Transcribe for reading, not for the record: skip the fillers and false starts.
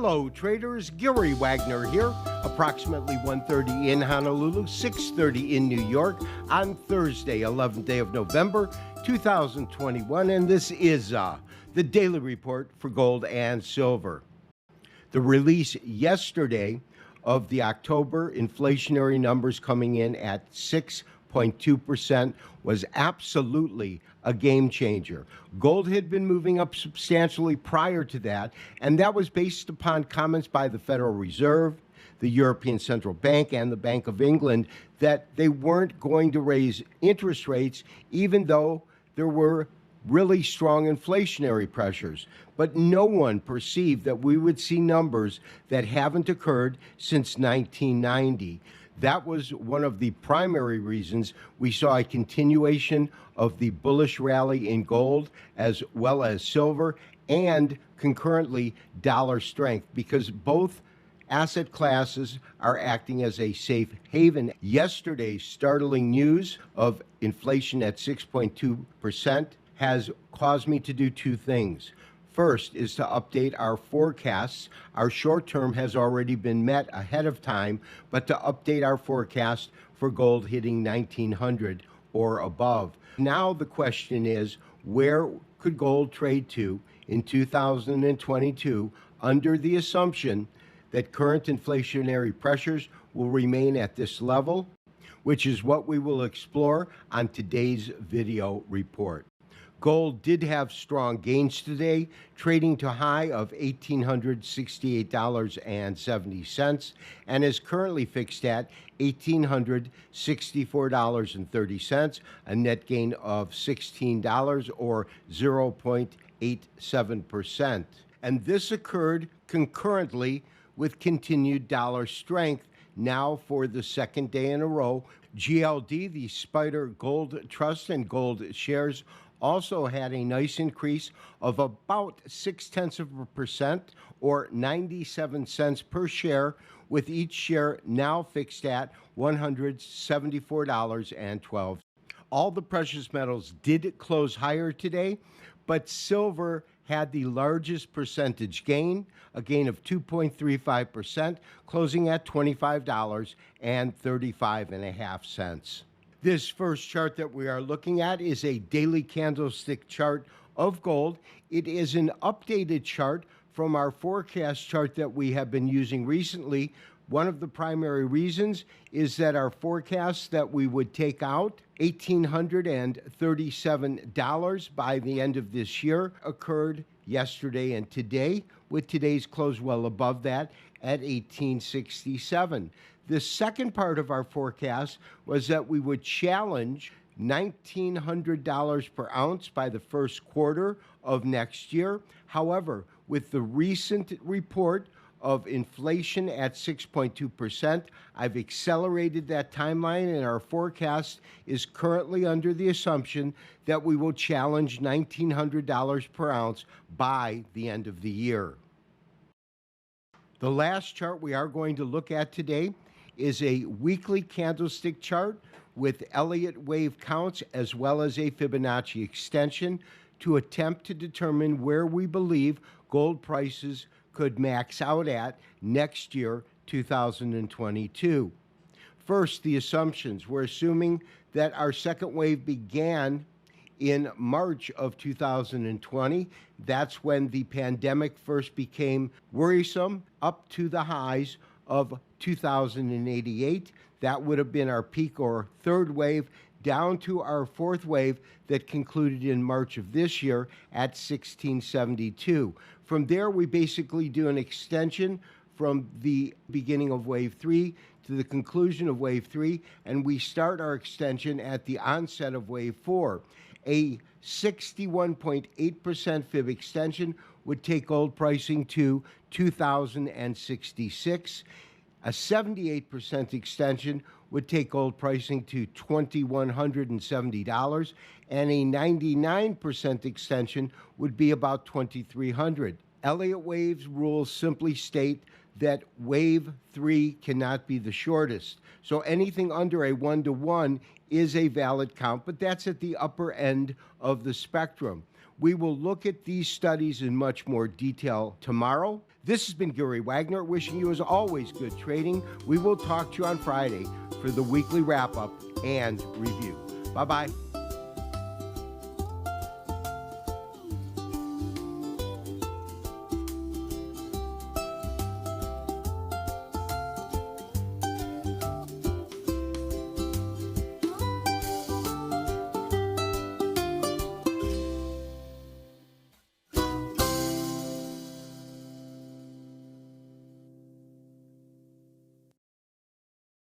Hello traders, Gary Wagner here, approximately 1:30 in Honolulu, 6:30 in New York on Thursday, 11th day of November, 2021, and this is the daily report for gold and silver. The release yesterday of the October inflationary numbers coming in at 6.2% was absolutely a game changer. Gold had been moving up substantially prior to that, and that was based upon comments by the Federal Reserve, the European Central Bank, and the Bank of England that they weren't going to raise interest rates even though there were really strong inflationary pressures. But no one perceived that we would see numbers that haven't occurred since 1990. That was one of the primary reasons we saw a continuation of the bullish rally in gold as well as silver, and concurrently dollar strength, because both asset classes are acting as a safe haven. Yesterday's startling news of inflation at 6.2% has caused me to do two things. First is to update our forecasts. Our short term has already been met ahead of time, but to update our forecast for gold hitting 1900 or above. Now the question is, where could gold trade to in 2022 under the assumption that current inflationary pressures will remain at this level, which is what we will explore on today's video report. Gold did have strong gains today, trading to a high of $1,868.70 and is currently fixed at $1,864.30, a net gain of $16 or 0.87%. And this occurred concurrently with continued dollar strength now for the second day in a row. GLD, the Spider Gold Trust and gold shares, also had a nice increase of about 0.6% or 97 cents per share, with each share now fixed at $174.12. All the precious metals did close higher today, but silver had the largest percentage gain, a gain of 2.35%, closing at $25.35. This first chart that we are looking at is a daily candlestick chart of gold. It is an updated chart from our forecast chart that we have been using recently. One of the primary reasons is that our forecast that we would take out $1,837 by the end of this year occurred yesterday and today, with today's close well above that at $1,867. The second part of our forecast was that we would challenge $1,900 per ounce by the first quarter of next year. However, with the recent report of inflation at 6.2%, I've accelerated that timeline, and our forecast is currently under the assumption that we will challenge $1,900 per ounce by the end of the year. The last chart we are going to look at today is a weekly candlestick chart with Elliott wave counts as well as a Fibonacci extension to attempt to determine where we believe gold prices could max out at next year, 2022. First, the assumptions. We're assuming that our second wave began in March of 2020. That's when the pandemic first became worrisome, up to the highs of 2088. That would have been our peak or third wave, down to our fourth wave that concluded in March of this year at 1672. From there, we basically do an extension from the beginning of wave 3 to the conclusion of wave 3, and we start our extension at the onset of wave 4. A 61.8% fib extension would take gold pricing to 2,066. A 78% extension would take gold pricing to $2,170, and a 99% extension would be about $2,300. Elliott waves rules simply state that wave 3 cannot be the shortest. So anything under a 1-to-1 is a valid count, but that's at the upper end of the spectrum. We will look at these studies in much more detail tomorrow. This has been Gary Wagner wishing you, as always, good trading. We will talk to you on Friday for the weekly wrap-up and review. Bye-bye.